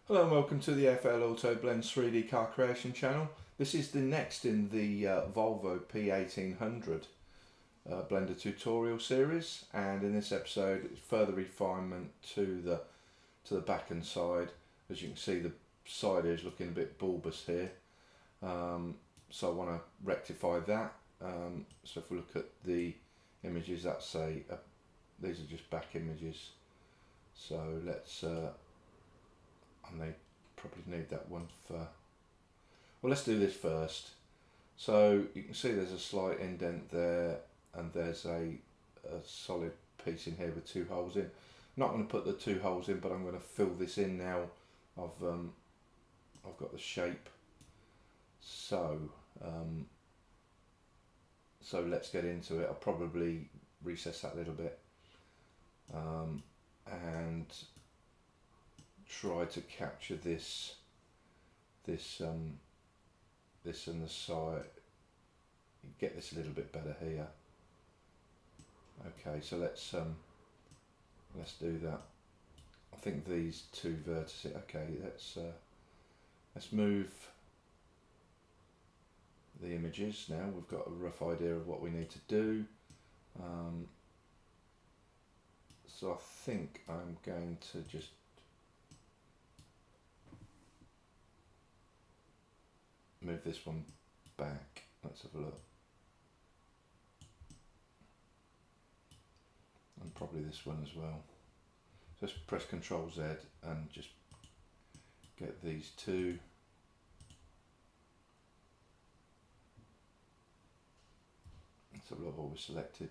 Hello and welcome to the FL Auto Blends 3D car creation channel. This is the next in the Volvo P1800 blender tutorial series, and in this episode it's further refinement to the back and side. As you can see, the side is looking a bit bulbous here, so I want to rectify that. So if we look at the images, that's these are just back images, so let's and they probably need that one for, well, let's do this first. So you can see there's a slight indent there, and there's a solid piece in here with two holes in. I'm not going to put the two holes in, but I'm going to fill this in now. I've got the shape. So so let's get into it. I'll probably recess that a little bit and try to capture this on the side. Get this a little bit better here. Okay, so let's do that. I think these two vertices. Okay, let's move the images now. We've got a rough idea of what we need to do. So I think I'm going to just move this one back. Let's have a look. And probably this one as well. So just press Ctrl Z and just get these two. Let's have a look what we selected.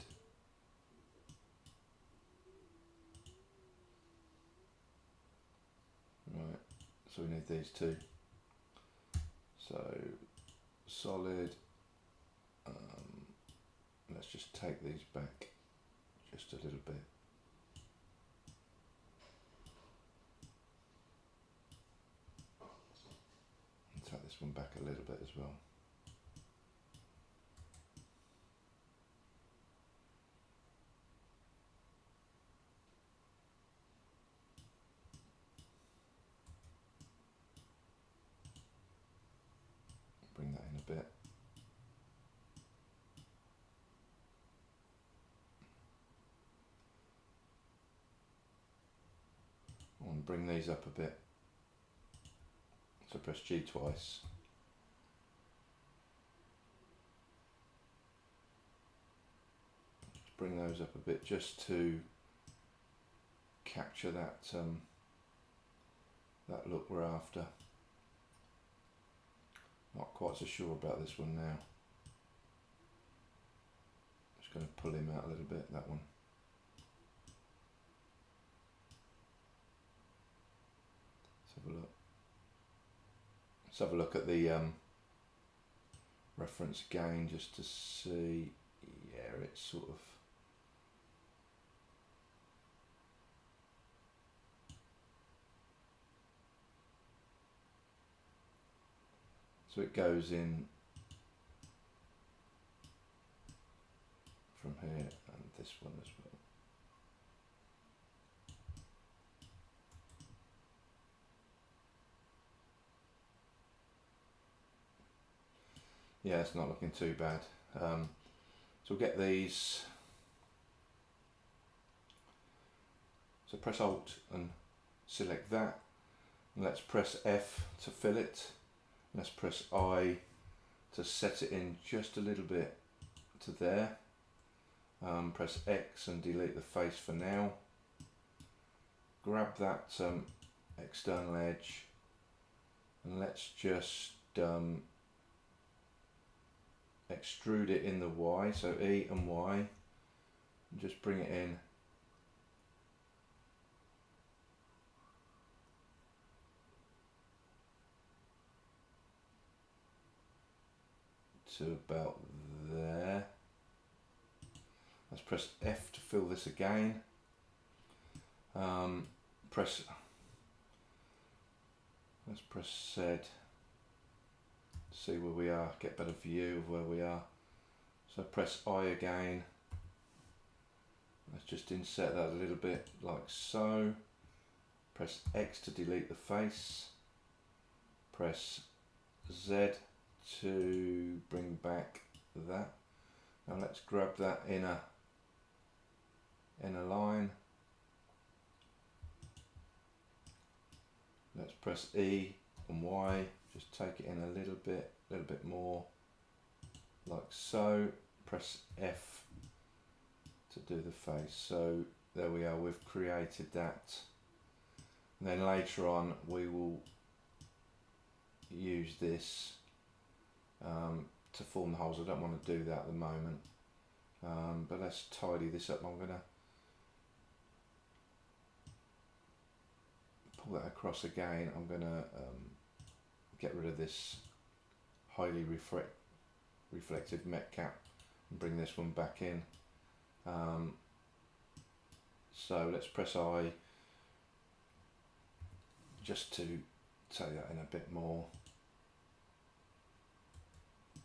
Right, so we need these two. So solid, let's just take these back just a little bit. And take this one back a little bit as well. Bring that in a bit. And bring these up a bit. So press G twice. Just bring those up a bit just to capture that that look we're after. Not quite so sure about this one now. Just going to pull him out a little bit, that one. Let's have a look. Let's have a look at the reference again just to see. Yeah, it's sort of. So it goes in from here and this one as well. Yeah, it's not looking too bad. So we'll get these. So press Alt and select that. And let's press F to fill it. Let's press I to set it in just a little bit to there. Press X and delete the face for now. Grab that external edge and let's just extrude it in the Y, so E and Y, and just bring it in. To about there. Let's press F to fill this again. Let's press Z to see where we are, get a better view of where we are. So press I again. Let's just insert that a little bit like so. And let's just bring that in a bit. So press F to fill this again. Press Z to fill this again. Let's press I again. Let's just insert that a little bit like so. So press I again. Let's just insert that a little bit like so. So press F to fill this again. Press Z to fill this again. Let's just insert that a little bit press X to delete the face, press Z to bring back that. Now let's grab that inner line. Let's press E and Y, just take it in a little bit more, like so. Press F to do the face. So there we are, we've created that. And then later on we will use this to form the holes. I don't want to do that at the moment, but let's tidy this up. I'm going to pull that across again. I'm going to get rid of this highly reflective met cap and bring this one back in. So let's press I just to take that in a bit more,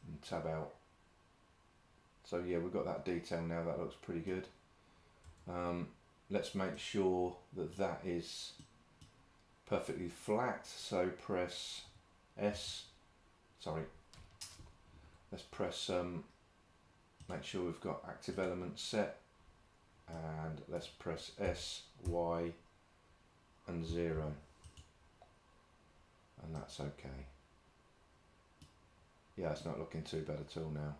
and tab out. So yeah, we've got that detail now. That looks pretty good. Let's make sure that that is perfectly flat, so press S, sorry, let's press, make sure we've got active element set, and let's press S, Y and 0, and that's okay. Yeah, it's not looking too bad at all now.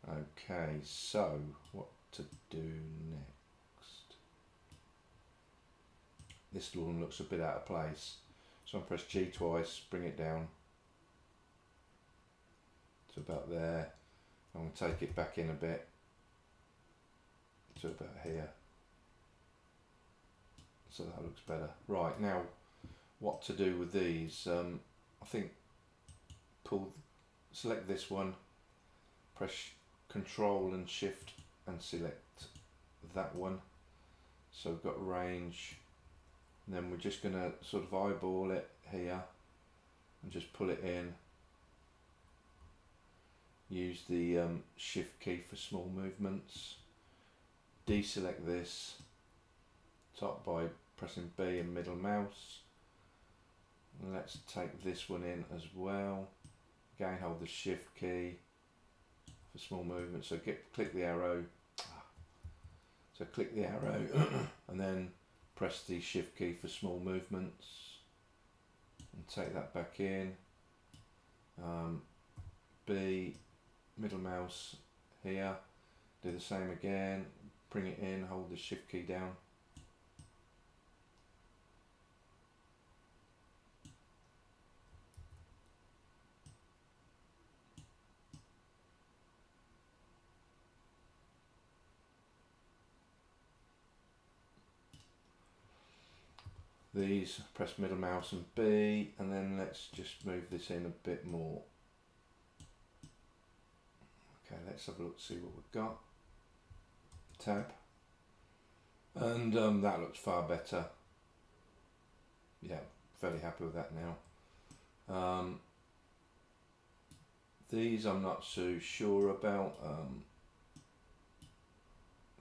Okay, so what to do next? This one looks a bit out of place, so I'm press G twice, bring it down to about there. I'm going to take it back in a bit to about here, so that looks better. Right, now what to do with these? I think select this one, press Control and Shift and select that one. So we've got range, and then we're just going to sort of eyeball it here and just pull it in. Use the Shift key for small movements. Deselect this top by pressing B and middle mouse. And let's take this one in as well. Again, hold the Shift key for small movements. So click the arrow. So click the arrow and then press the Shift key for small movements and take that back in. B, middle mouse here, do the same again, bring it in, hold the Shift key down. These, press middle mouse and B, and then let's just move this in a bit more. Okay, let's have a look, see what we've got. Tab, and that looks far better. Yeah, fairly happy with that now. These I'm not so sure about. I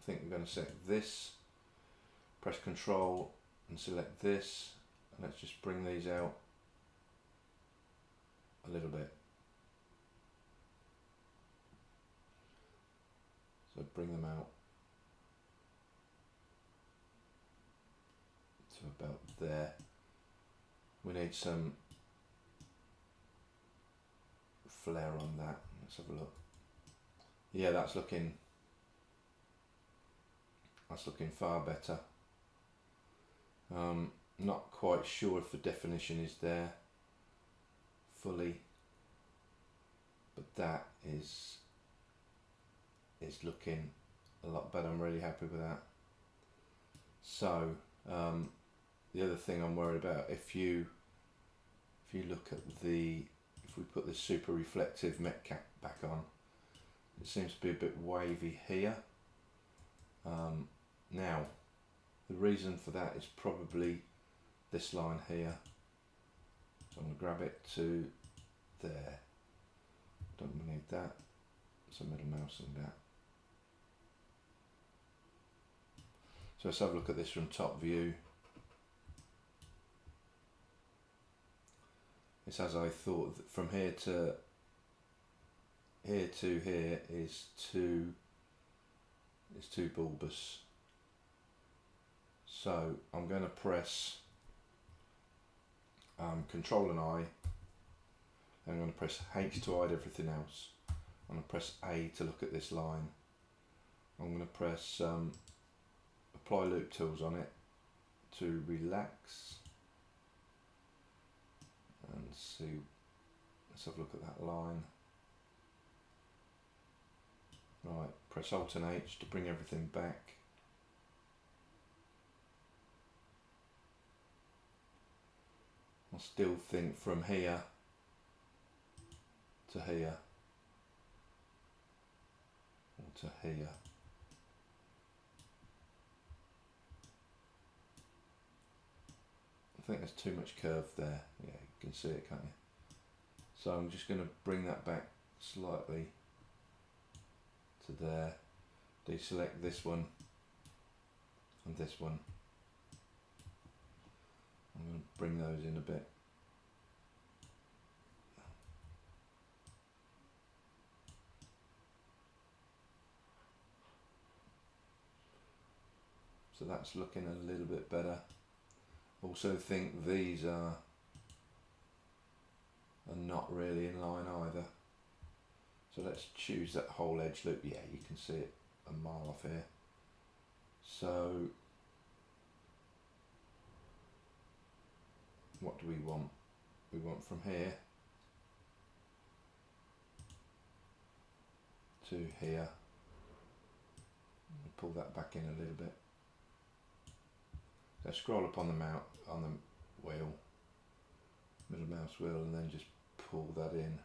think we're going to select this, press Control and select this, and let's just bring these out a little bit. So bring them out to about there. We need some flare on that. Let's have a look. Yeah, that's looking far better. Not quite sure if the definition is there fully, but that is looking a lot better. I'm really happy with that. So the other thing I'm worried about, if you look at if we put the super reflective met cap back on, it seems to be a bit wavy here. Now the reason for that is probably this line here. So I'm going to grab it to there. Don't need that. So middle mouse and that. So let's have a look at this from top view. It's as I thought. From here to here is too bulbous. So I'm going to press Control and I. I'm going to press H to hide everything else. I'm going to press A to look at this line. I'm going to press apply loop tools on it to relax and see. Let's have a loop at that line. Right, press Alt and H to bring everything back. I still think from here to here or to here. I think there's too much curve there. Yeah, you can see it, can't you? So I'm just going to bring that back slightly to there. Deselect this one and this one. I'm going to bring those in a bit. So that's looking a little bit better. Also think these are not really in line either. So let's choose that whole edge loop. Yeah, you can see it a mile off here. So what do we want? We want from here to here. Pull that back in a little bit. So scroll up on the wheel, middle mouse wheel, and then just pull that in.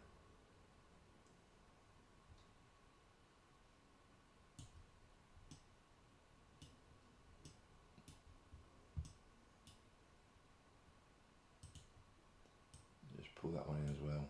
Just pull that one in as well.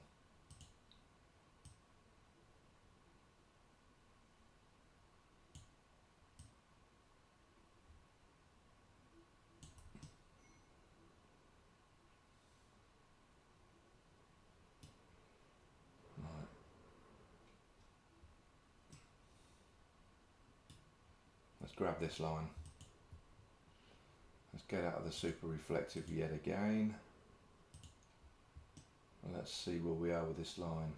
Let's grab this line. Let's get out of the super reflective yet again. And let's see where we are with this line.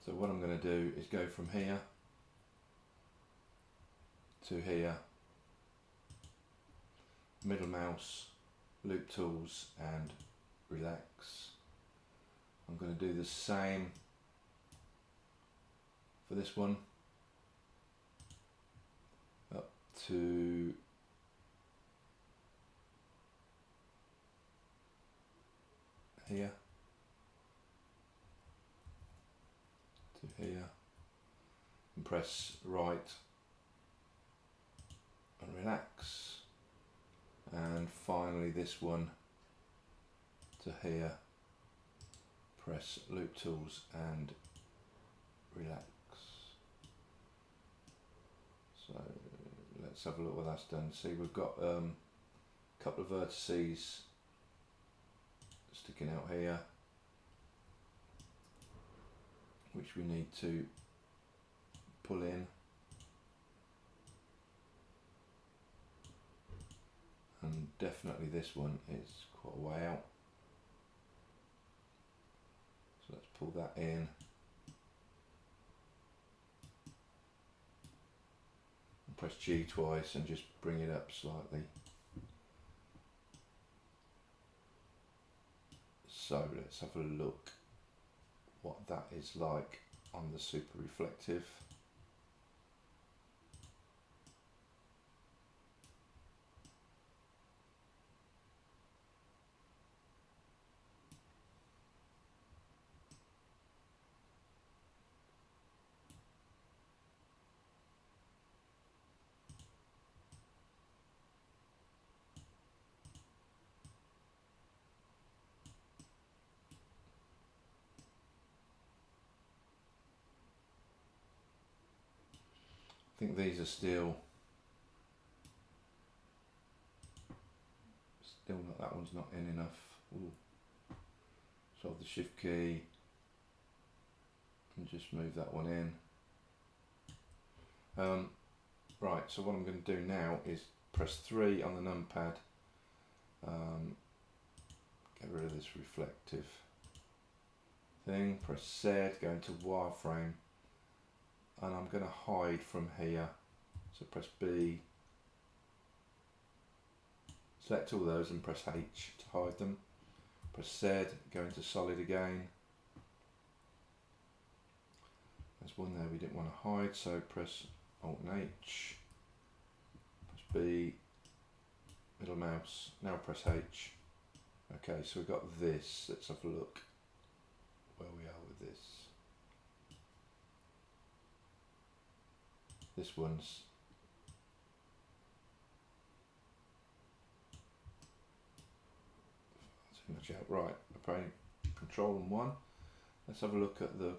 So what I'm going to do is go from here to here, middle mouse, loop tools and relax. I'm going to do the same for this one, up to here, to here, and press right and relax, and finally this one to here, press loop tools and relax. So let's have a look what that's done. See, we've got a couple of vertices sticking out here, which we need to pull in, and definitely this one is quite a way out. So let's pull that in. And press G twice and just bring it up slightly. So let's have a look what that is like on the super reflective. think these are still not, that one's not in enough. Ooh. So hold the shift key and just move that one in. Right, so what I'm going to do now is press 3 on the numpad, get rid of this reflective thing, press Z, go into wireframe, and I'm going to hide from here. So press B, select all those and press H to hide them. Press Z, go into solid again. There's one there we didn't want to hide, so press Alt and H, press B, middle mouse, now press H. Okay, so we've got this. Let's have a look where we are with this. This one's too much out. Right, okay, Control and 1. Let's have a look at the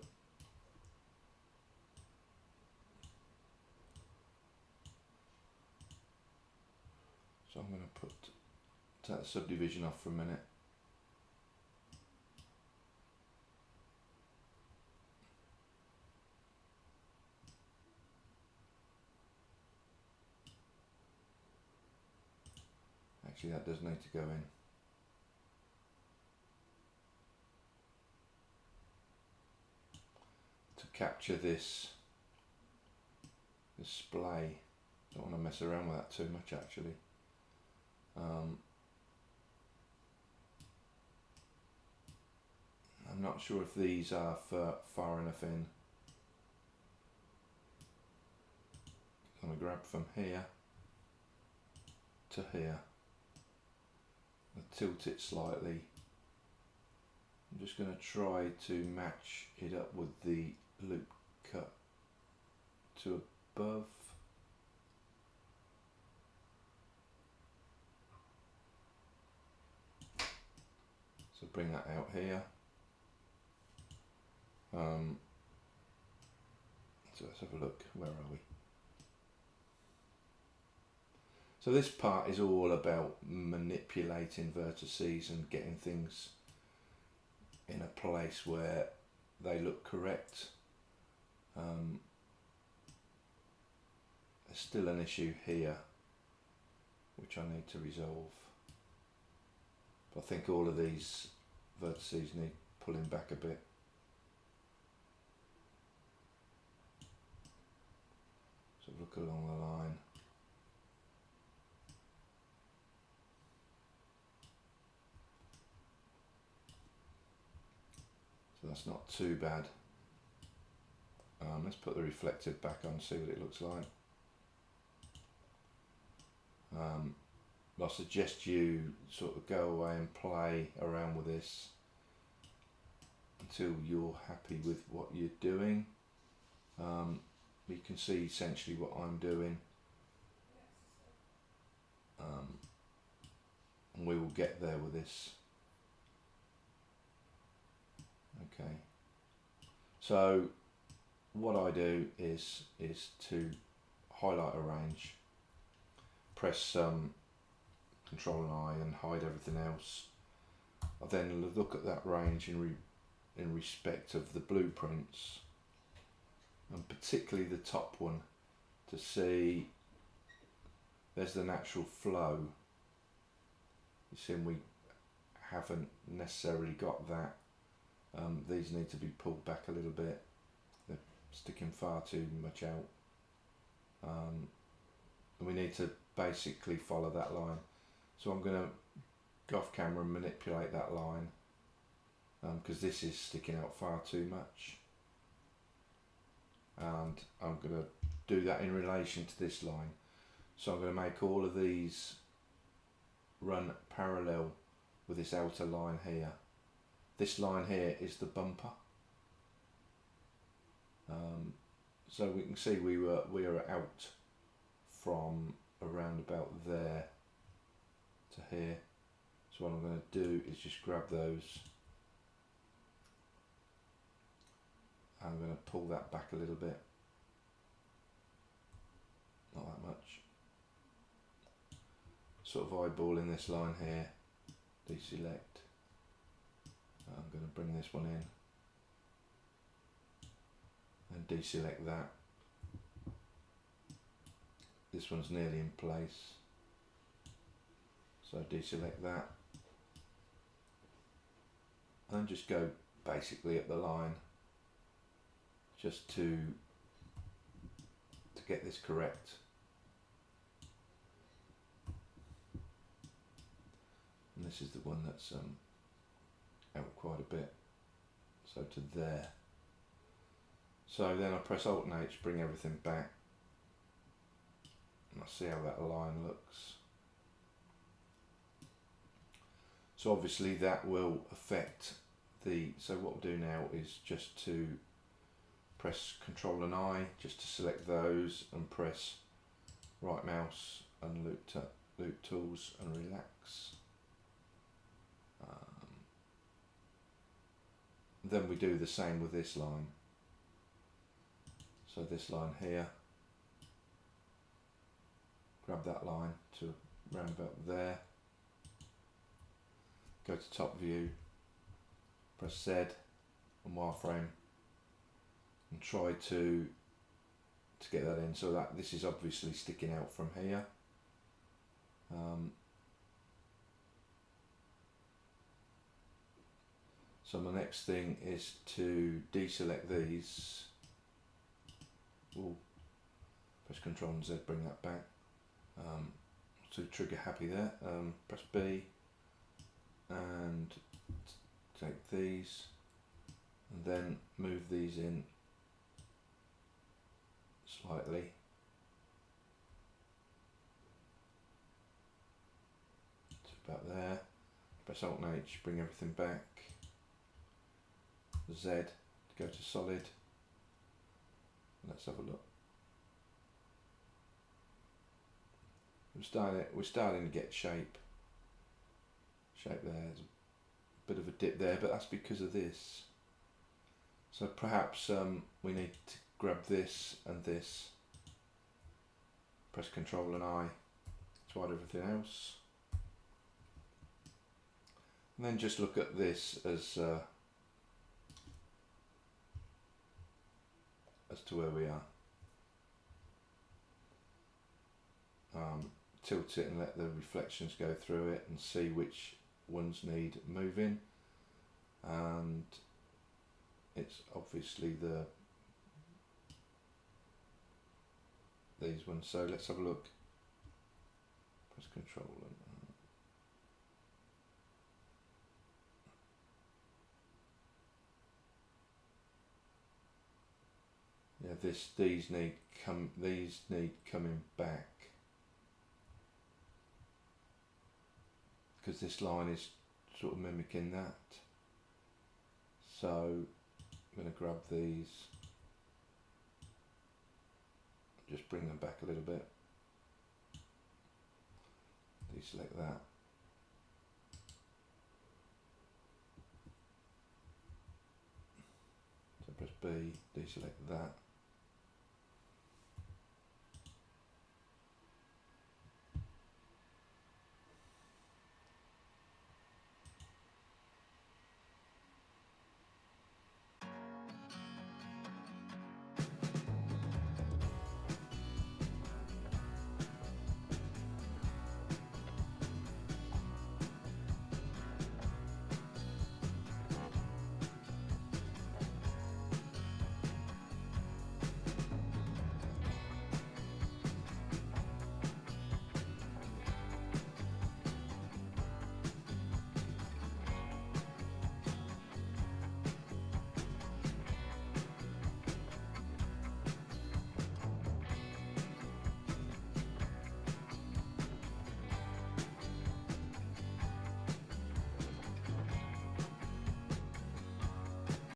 so I'm going to take the subdivision off for a minute. Actually, that does need to go in. To capture this display, don't want to mess around with that too much actually. I'm not sure if these are far enough in. I'm going to grab from here to here and tilt it slightly. I'm just going to try to match it up with the loop cut to above. So bring that out here. So let's have a look, where are we? So this part is all about manipulating vertices and getting things in a place where they look correct. There's still an issue here which I need to resolve. But I think all of these vertices need pulling back a bit. So look along the line. So that's not too bad. Let's put the reflective back on, see what it looks like. I suggest you sort of go away and play around with this until you're happy with what you're doing. You can see essentially what I'm doing, and we will get there with this. Okay, so what I do is to highlight a range, press Control and I and hide everything else. I then look at that range in respect of the blueprints, and particularly the top one, to see there's the natural flow. You see, we haven't necessarily got that. These need to be pulled back a little bit. They're sticking far too much out. And we need to basically follow that line. So I'm going to go off camera and manipulate that line, because this is sticking out far too much. And I'm going to do that in relation to this line. So I'm going to make all of these run parallel with this outer line here. This line here is the bumper. So we can see we are out from around about there to here. So what I'm going to do is just grab those. I'm going to pull that back a little bit. sort of eyeballing this line here, deselect. I'm going to bring this one in and deselect that. This one's nearly in place, so deselect that and just go basically up the line just to get this correct. And this is the one that's out quite a bit, so to there. So then I press Alt and H, bring everything back, and I see how that line looks. So obviously that will affect the, so what we'll do now is just to press Control and I just to select those, and press right mouse and loop tools and relax. Then we do the same with this line. So this line here, grab that line to round about there, go to top view, press Z and wireframe, and try to get that in so that this is obviously sticking out from here. So my next thing is to deselect these. We'll press Control and Z, bring that back. So trigger happy there. Press B and take these, and then move these in slightly. It's about there. Press Alt and H, bring everything back. Z, go to solid. Let's have a look. We're starting to get shape. Shape there. There's a bit of a dip there, but that's because of this. So perhaps we need to grab this and this. Press Control and I to hide everything else. And then just look at this as to where we are. Tilt it and let the reflections go through it and see which ones need moving, and it's obviously these ones. So let's have a look. Press Control and yeah, these need coming back, because this line is sort of mimicking that. So I'm going to grab these, just bring them back a little bit, deselect that, so press B, deselect that,